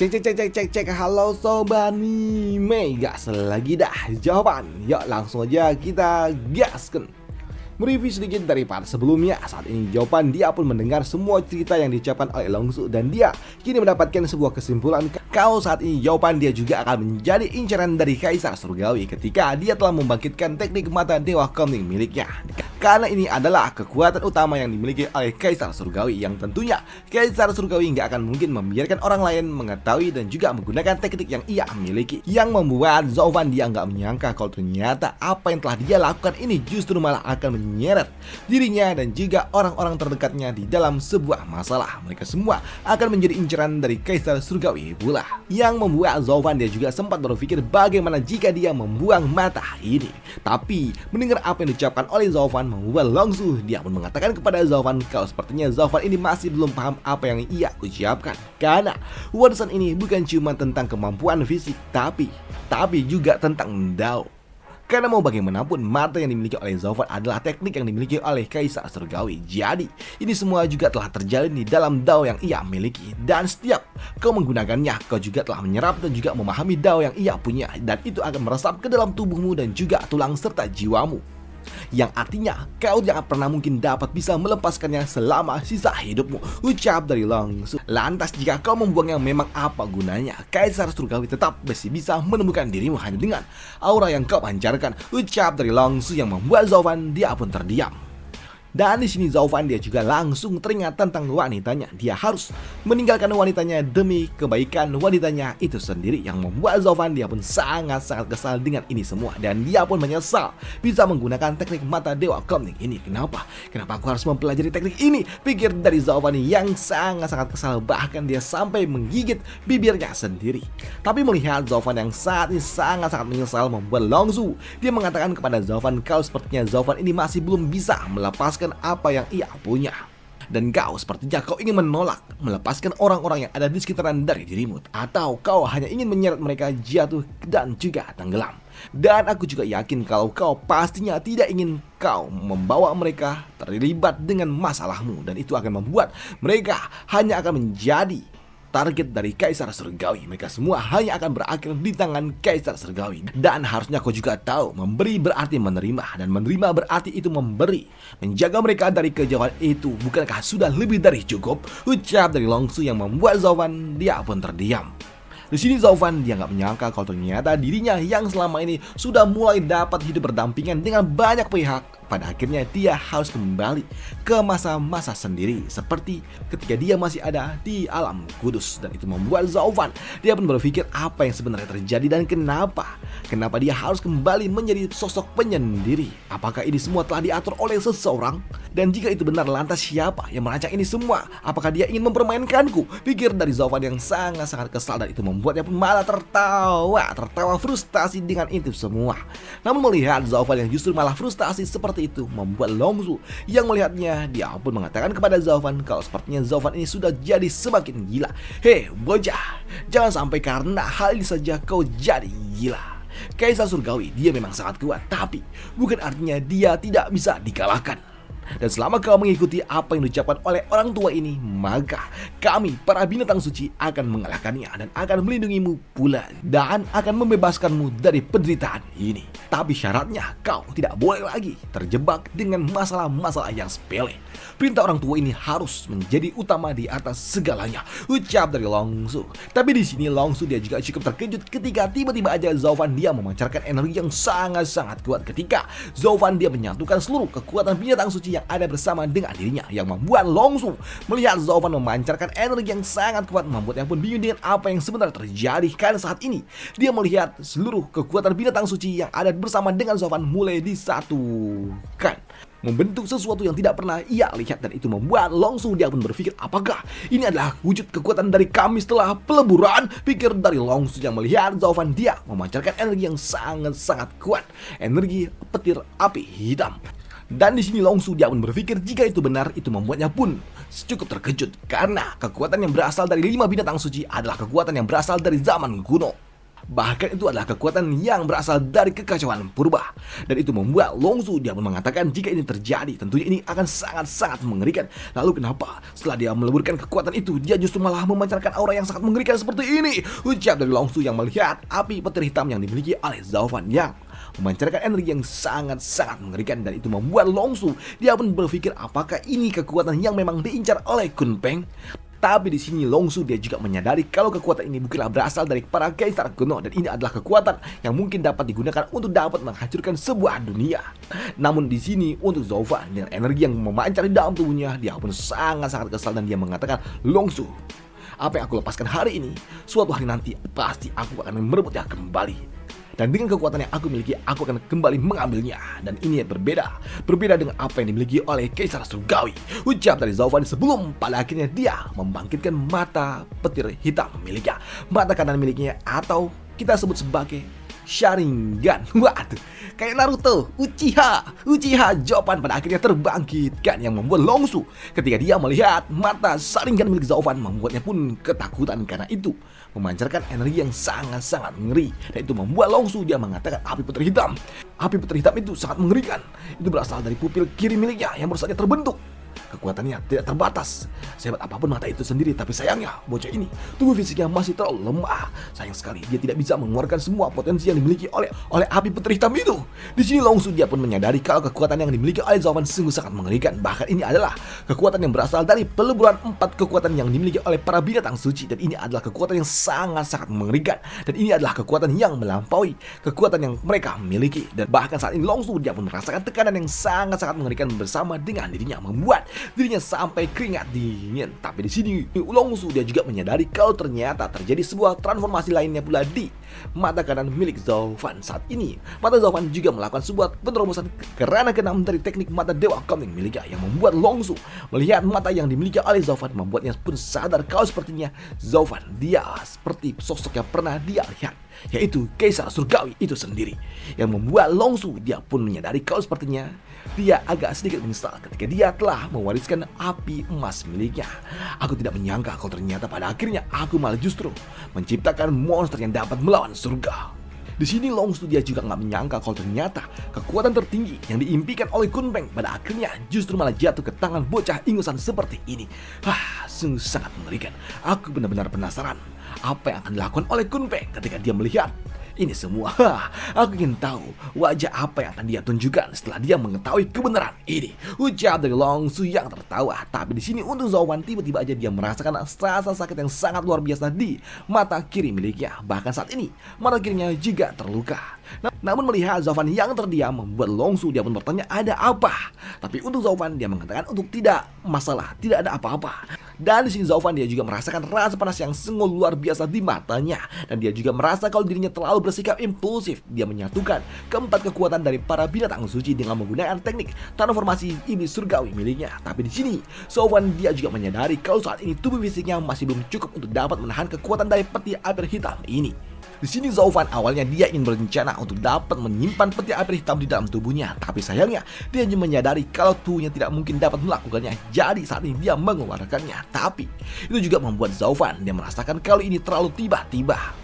Cek, halo Sobat Mega, lagi dah jawaban. Yuk langsung aja kita gaskan. Mereview sedikit dari part sebelumnya. Saat ini jawaban dia pun mendengar semua cerita yang diucapkan oleh Longsu, dan dia kini mendapatkan sebuah kesimpulan kalau saat ini jawaban dia juga akan menjadi incaran dari Kaisar Surgawi ketika dia telah membangkitkan teknik mata Dewa Kening miliknya. Karena ini adalah kekuatan utama yang dimiliki oleh Kaisar Surgawi, yang tentunya Kaisar Surgawi nggak akan mungkin membiarkan orang lain mengetahui dan juga menggunakan teknik yang ia miliki, yang membuat Zovan dia nggak menyangka kalau ternyata apa yang telah dia lakukan ini justru malah akan menyeret dirinya dan juga orang-orang terdekatnya di dalam sebuah masalah. Mereka semua akan menjadi incaran dari Kaisar Surgawi pula, yang membuat Zovan dia juga sempat berpikir bagaimana jika dia membuang mata ini. Tapi mendengar apa yang diucapkan oleh Zovan membuat Longsu dia pun mengatakan kepada Zovan kalau sepertinya Zovan ini masih belum paham apa yang ia ucapkan, karena warisan ini bukan cuma tentang kemampuan fisik tapi juga tentang Dao. Karena mau bagaimanapun, mata yang dimiliki oleh Zovan adalah teknik yang dimiliki oleh Kaisar Surgawi. Jadi, ini semua juga telah terjalin di dalam Dao yang ia miliki. Dan setiap kau menggunakannya, kau juga telah menyerap dan juga memahami Dao yang ia punya. Dan itu akan meresap ke dalam tubuhmu dan juga tulang serta jiwamu, yang artinya kau jangan pernah mungkin dapat bisa melepaskannya selama sisa hidupmu, ucap dari Longsu. Lantas jika kau membuangnya, memang apa gunanya? Kaisar Surgawi tetap masih bisa menemukan dirimu hanya dengan aura yang kau pancarkan, ucap dari Longsu, yang membuat Zovan dia pun terdiam. Dan di sini Zovan dia juga langsung teringat tentang wanitanya. Dia harus meninggalkan wanitanya demi kebaikan wanitanya itu sendiri, yang membuat Zovan dia pun sangat-sangat kesal dengan ini semua. Dan dia pun menyesal bisa menggunakan teknik mata Dewa Kening ini. Kenapa aku harus mempelajari teknik ini? Pikir dari Zovan yang sangat-sangat kesal, bahkan dia sampai menggigit bibirnya sendiri. Tapi melihat Zovan yang saat ini sangat-sangat menyesal, membuat Longsu dia mengatakan kepada Zovan kalau sepertinya Zovan ini masih belum bisa melepaskan apa yang ia punya. Dan kau sepertinya kau ingin menolak melepaskan orang-orang yang ada di sekitaran dari dirimu, atau kau hanya ingin menyeret mereka jatuh dan juga tenggelam. Dan aku juga yakin kalau kau pastinya tidak ingin kau membawa mereka terlibat dengan masalahmu, dan itu akan membuat mereka hanya akan menjadi target dari Kaisar Surgawi. Mereka semua hanya akan berakhir di tangan Kaisar Surgawi. Dan harusnya kau juga tahu, memberi berarti menerima, dan menerima berarti itu memberi. Menjaga mereka dari kejauhan itu bukankah sudah lebih dari cukup? Ucap dari Longsu, yang membuat Zovan dia pun terdiam. Di sini Zovan dia nggak menyangka kalau ternyata dirinya yang selama ini sudah mulai dapat hidup berdampingan dengan banyak pihak, pada akhirnya dia harus kembali ke masa-masa sendiri seperti ketika dia masih ada di alam kudus. Dan itu membuat Zovan dia pun berpikir apa yang sebenarnya terjadi dan kenapa dia harus kembali menjadi sosok penyendiri. Apakah ini semua telah diatur oleh seseorang? Dan jika itu benar, lantas siapa yang merancang ini semua? Apakah dia ingin mempermainkanku? Pikir dari Zovan yang sangat-sangat kesal, dan itu membuatnya pun malah tertawa frustasi dengan itu semua. Namun melihat Zovan yang justru malah frustasi seperti itu, membuat Longsu yang melihatnya dia pun mengatakan kepada Zovan kalau sepertinya Zovan ini sudah jadi semakin gila. Hei bocah, jangan sampai karena hal ini saja kau jadi gila. Kaisar Surgawi dia memang sangat kuat, tapi bukan artinya dia tidak bisa dikalahkan. Dan selama kau mengikuti apa yang diucapkan oleh orang tua ini, maka kami para binatang suci akan mengalahkannya dan akan melindungimu pula, dan akan membebaskanmu dari penderitaan ini. Tapi syaratnya kau tidak boleh lagi terjebak dengan masalah-masalah yang sepele. Perintah orang tua ini harus menjadi utama di atas segalanya, ucap dari Longsu. Tapi di sini Longsu dia juga cukup terkejut ketika tiba-tiba aja Zovan dia memancarkan energi yang sangat-sangat kuat. Ketika Zovan dia menyatukan seluruh kekuatan binatang suci yang ada bersama dengan dirinya, yang membuat Longsu melihat Zovan memancarkan energi yang sangat kuat, membuatnya pun bingung dengan apa yang sebenarnya terjadi. Karena saat ini dia melihat seluruh kekuatan binatang suci yang ada bersama dengan Zovan mulai disatukan, membentuk sesuatu yang tidak pernah ia lihat. Dan itu membuat Longsu dia pun berpikir, apakah ini adalah wujud kekuatan dari kami setelah peleburan? Pikir dari Longsu yang melihat Zovan dia memancarkan energi yang sangat-sangat kuat, energi petir api hitam. Dan di sini Longsu dia pun berpikir jika itu benar, itu membuatnya pun cukup terkejut, karena kekuatan yang berasal dari 5 binatang suci adalah kekuatan yang berasal dari zaman kuno. Bahkan itu adalah kekuatan yang berasal dari kekacauan purba. Dan itu membuat Longsu dia pun mengatakan jika ini terjadi tentunya ini akan sangat-sangat mengerikan. Lalu kenapa setelah dia meleburkan kekuatan itu dia justru malah memancarkan aura yang sangat mengerikan seperti ini? Ucap dari Longsu yang melihat api petir hitam yang dimiliki oleh Zhao Fan yang memancarkan energi yang sangat-sangat mengerikan. Dan itu membuat Longsu dia pun berpikir apakah ini kekuatan yang memang diincar oleh Kunpeng. Tapi di sini Longsu dia juga menyadari kalau kekuatan ini bukanlah berasal dari para kaisar kuno dan ini adalah kekuatan yang mungkin dapat digunakan untuk dapat menghancurkan sebuah dunia. Namun di sini untuk Zhao Fan dengan energi yang memancar di dalam tubuhnya, dia pun sangat-sangat kesal dan dia mengatakan, Longsu, apa yang aku lepaskan hari ini, suatu hari nanti pasti aku akan merebutnya kembali. Dan dengan kekuatan yang aku miliki, aku akan kembali mengambilnya. Dan ini berbeda dengan apa yang dimiliki oleh Kaisar Surgawi. Ucap dari Zhao Fan sebelum pada akhirnya dia membangkitkan mata petir hitam miliknya, mata kanan miliknya, atau kita sebut sebagai Sharingan. Waduh, kayak Naruto, Uchiha Jawaban pada akhirnya terbangkitkan yang membuat Longsu ketika dia melihat mata Sharingan milik Zhao Fan membuatnya pun ketakutan karena itu memancarkan energi yang sangat-sangat ngeri. Dan itu membuat Longsu dia mengatakan api petir hitam. Api petir hitam itu sangat mengerikan. Itu berasal dari pupil kiri miliknya yang baru saja terbentuk. Kekuatannya tidak terbatas, sehebat apapun mata itu sendiri. Tapi sayangnya bocah ini tubuh fisiknya masih terlalu lemah. Sayang sekali dia tidak bisa mengeluarkan semua potensi yang dimiliki oleh api petir hitam itu. Di sini Longsu dia pun menyadari kalau kekuatan yang dimiliki oleh Zhao Fan sungguh sangat mengerikan. Bahkan ini adalah kekuatan yang berasal dari peleburan 4 kekuatan yang dimiliki oleh para binatang suci. Dan ini adalah kekuatan yang sangat-sangat mengerikan. Dan ini adalah kekuatan yang melampaui kekuatan yang mereka miliki. Dan bahkan saat ini Longsu dia pun merasakan tekanan yang sangat-sangat mengerikan bersama dengan dirinya, membuat dirinya sampai keringat dingin. Tapi di sini Longsu dia juga menyadari kalau ternyata terjadi sebuah transformasi lainnya pula di mata kanan milik Zhao Fan. Saat ini mata Zhao Fan juga melakukan sebuah penerobosan kerana keenam dari teknik mata Dewa Kuning miliknya yang membuat Longsu melihat mata yang dimiliki oleh Zhao Fan membuatnya pun sadar kalau sepertinya Zhao Fan dia seperti sosok yang pernah dia lihat, yaitu Kaisar Surgawi itu sendiri, yang membuat Longsu dia pun menyadari kalau sepertinya dia agak sedikit menyesal ketika dia telah mewariskan api emas miliknya. Aku tidak menyangka kalau ternyata pada akhirnya aku malah justru menciptakan monster yang dapat melawan surga. Di sini Longsu dia juga nggak menyangka kalau ternyata kekuatan tertinggi yang diimpikan oleh Kunpeng pada akhirnya justru malah jatuh ke tangan bocah ingusan seperti ini. Sungguh sangat mengerikan. Aku benar-benar penasaran apa yang akan dilakukan oleh Kunpeng ketika dia melihat ini semua. Aku ingin tahu wajah apa yang akan dia tunjukkan setelah dia mengetahui kebenaran ini. Ucap dari Longsu yang tertawa. Tapi di sini untuk Zhao Fan tiba-tiba aja dia merasakan rasa sakit yang sangat luar biasa di mata kiri miliknya. Bahkan saat ini mata kirinya juga terluka. Namun melihat Zhao Fan yang terdiam membuat Longsu dia pun bertanya ada apa. Tapi untuk Zhao Fan dia mengatakan untuk tidak masalah, tidak ada apa-apa. Dan di sini Zhao Fan dia juga merasakan rasa panas yang sungguh luar biasa di matanya. Dan dia juga merasa kalau dirinya terlalu bersikap impulsif. Dia menyatukan keempat kekuatan dari para binatang suci dengan menggunakan teknik transformasi iblis surgawi miliknya. Tapi di sini Zhao Fan dia juga menyadari kalau saat ini tubuh fisiknya masih belum cukup untuk dapat menahan kekuatan dari peti api hitam ini. Di sini Zhao Fan awalnya dia ingin berencana untuk dapat menyimpan peti api hitam di dalam tubuhnya, tapi sayangnya dia hanya menyadari kalau tubuhnya tidak mungkin dapat melakukannya. Jadi saat ini dia mengeluarkannya. Tapi itu juga membuat Zhao Fan dia merasakan kalau ini terlalu tiba-tiba.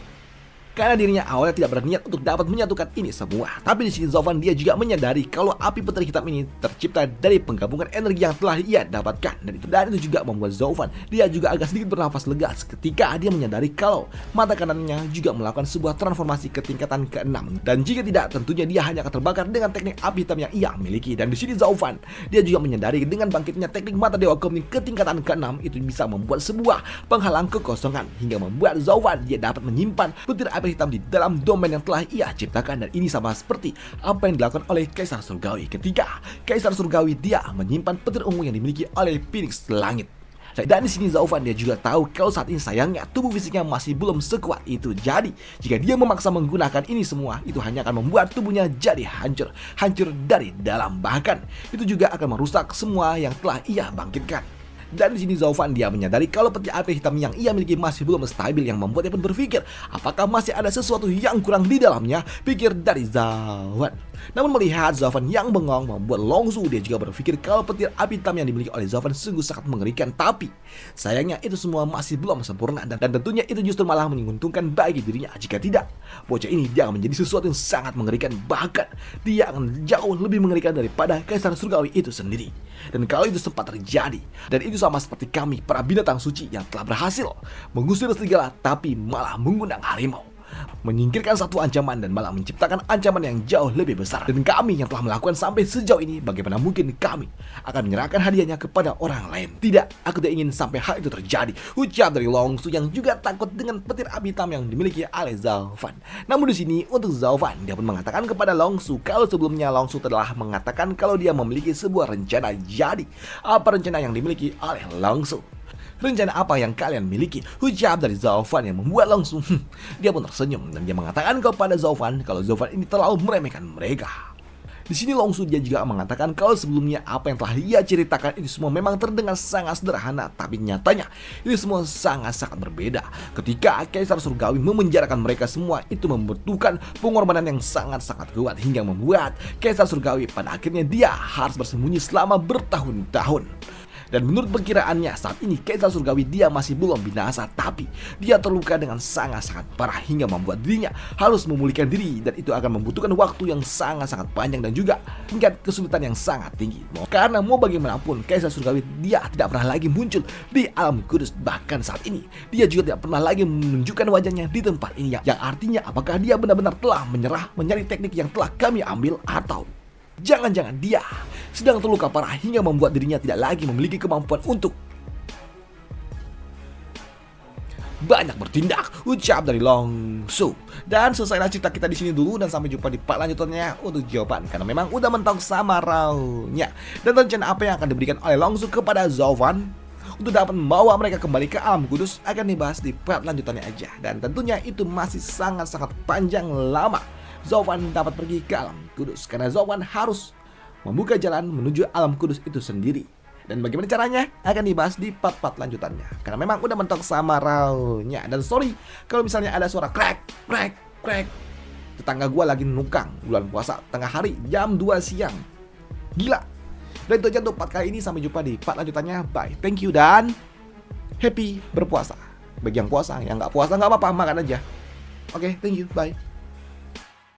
Karena dirinya awalnya tidak berniat untuk dapat menyatukan ini semua. Tapi di sini Zhao Fan dia juga menyadari kalau api petir hitam ini tercipta dari penggabungan energi yang telah ia dapatkan. Dan itu juga membuat Zhao Fan dia juga agak sedikit bernafas lega ketika dia menyadari kalau mata kanannya juga melakukan sebuah transformasi ke tingkatan ke-6. Dan jika tidak, tentunya dia hanya akan terbakar dengan teknik api hitam yang ia miliki. Dan di sini Zhao Fan dia juga menyadari dengan bangkitnya teknik mata Dewa Kuning ke tingkatan ke-6 itu bisa membuat sebuah penghalang kekosongan hingga membuat Zhao Fan dia dapat menyimpan petir api hitam di dalam domain yang telah ia ciptakan. Dan ini sama seperti apa yang dilakukan oleh Kaisar Surgawi ketika Kaisar Surgawi dia menyimpan petir ungu yang dimiliki oleh Phoenix Langit. Dan di sini Zhao Fan dia juga tahu kalau saat ini sayangnya tubuh fisiknya masih belum sekuat itu. Jadi jika dia memaksa menggunakan ini semua, itu hanya akan membuat tubuhnya jadi hancur dari dalam. Bahkan itu juga akan merusak semua yang telah ia bangkitkan. Dan di sini Zaufan dia menyadari kalau peti api hitam yang ia miliki masih belum stabil, yang membuatnya pun berpikir apakah masih ada sesuatu yang kurang di dalamnya, pikir dari Zaufan. Namun melihat Zaufan yang bengong membuat Longsu, dia juga berpikir kalau petir api hitam yang dimiliki oleh Zaufan sungguh sangat mengerikan. Tapi sayangnya itu semua masih belum sempurna, dan tentunya itu justru malah menguntungkan bagi dirinya. Jika tidak, bocah ini dia akan menjadi sesuatu yang sangat mengerikan. Bahkan dia akan jauh lebih mengerikan daripada Kaisar Surgawi itu sendiri. Dan kalau itu sempat terjadi, dan itu sama seperti kami para binatang suci yang telah berhasil mengusir serigala tapi malah mengundang harimau, menyingkirkan satu ancaman dan malah menciptakan ancaman yang jauh lebih besar. Dan kami yang telah melakukan sampai sejauh ini, bagaimana mungkin kami akan menyerahkan hadiahnya kepada orang lain? Tidak, aku tidak ingin sampai hal itu terjadi, ucap dari Longsu yang juga takut dengan petir api hitam yang dimiliki oleh Zaufan. Namun di sini untuk Zaufan, dia pun mengatakan kepada Longsu kalau sebelumnya Longsu telah mengatakan kalau dia memiliki sebuah rencana. Jadi apa rencana yang dimiliki oleh Longsu? Rencana apa yang kalian miliki? Ucap dari Zaufan yang membuat langsung dia pun tersenyum dan dia mengatakan kepada Zaufan kalau Zaufan ini terlalu meremehkan mereka. Di sini Longsu dia juga mengatakan kalau sebelumnya apa yang telah ia ceritakan itu semua memang terdengar sangat sederhana, tapi nyatanya ini semua sangat-sangat berbeda. Ketika Kaisar Surgawi memenjarakan mereka semua, itu membutuhkan pengorbanan yang sangat-sangat kuat hingga membuat Kaisar Surgawi pada akhirnya dia harus bersembunyi selama bertahun-tahun. Dan menurut perkiraannya saat ini Kaisar Surgawi dia masih belum binasa, tapi dia terluka dengan sangat-sangat parah hingga membuat dirinya harus memulihkan diri, dan itu akan membutuhkan waktu yang sangat-sangat panjang dan juga tingkat kesulitan yang sangat tinggi. Karena mau bagaimanapun Kaisar Surgawi dia tidak pernah lagi muncul di alam kudus, bahkan saat ini dia juga tidak pernah lagi menunjukkan wajahnya di tempat ini, yang artinya apakah dia benar-benar telah menyerah mencari teknik yang telah kami ambil, atau jangan-jangan dia sedang terluka parah hingga membuat dirinya tidak lagi memiliki kemampuan untuk banyak bertindak, ucap dari Longsu. Dan selesailah cerita kita di sini dulu, dan sampai jumpa di part lanjutannya untuk jawaban, karena memang udah mentok sama Rao-nya. Dan rencana apa yang akan diberikan oleh Longsu kepada Zaufan untuk dapat membawa mereka kembali ke alam kudus akan dibahas di part lanjutannya aja. Dan tentunya itu masih sangat-sangat panjang lama Zaufan dapat pergi ke alam kudus, karena Zaufan harus membuka jalan menuju alam kudus itu sendiri. Dan bagaimana caranya akan dibahas di part-part lanjutannya, karena memang udah mentok sama Rao-nya. Dan sorry kalau misalnya ada suara crack, tetangga gua lagi nukang bulan puasa tengah hari jam 2 siang. Gila. Dan itu aja untuk part kali ini, sampai jumpa di part lanjutannya. Bye, thank you, dan happy berpuasa. Bagi yang puasa, yang nggak puasa nggak apa-apa, makan aja. Oke, thank you, bye.